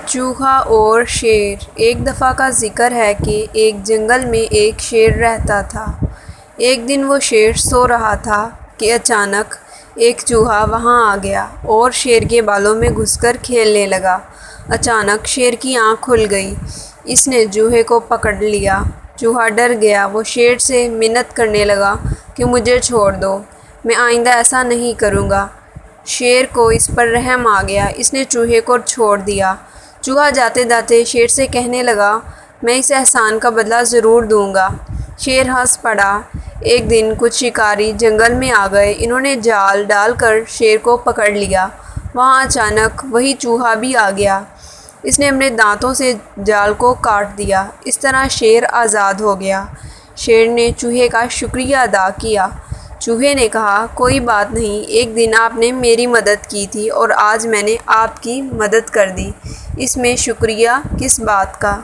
چوہا اور شیر۔ ایک دفعہ کا ذکر ہے کہ ایک جنگل میں ایک شیر رہتا تھا۔ ایک دن وہ شیر سو رہا تھا کہ اچانک ایک چوہا وہاں آ گیا اور شیر کے بالوں میں گھس کر کھیلنے لگا۔ اچانک شیر کی آنکھ کھل گئی۔ اس نے چوہے کو پکڑ لیا۔ چوہا ڈر گیا۔ وہ شیر سے منت کرنے لگا کہ مجھے چھوڑ دو، میں آئندہ ایسا نہیں کروں گا۔ شیر کو اس پر رحم آ گیا۔ اس نے چوہے کو چھوڑ دیا۔ چوہا جاتے جاتے شیر سے کہنے لگا، میں اس احسان کا بدلہ ضرور دوں گا۔ شیر ہنس پڑا۔ ایک دن کچھ شکاری جنگل میں آ گئے۔ انہوں نے جال ڈال کر شیر کو پکڑ لیا۔ وہاں اچانک وہی چوہا بھی آ گیا۔ اس نے اپنے دانتوں سے جال کو کاٹ دیا۔ اس طرح شیر آزاد ہو گیا۔ شیر نے چوہے کا شکریہ ادا کیا۔ چوہے نے کہا، کوئی بات نہیں، ایک دن آپ نے میری مدد کی تھی اور آج میں نے آپ کی مدد کر دی، اس میں شکریہ کس بات کا؟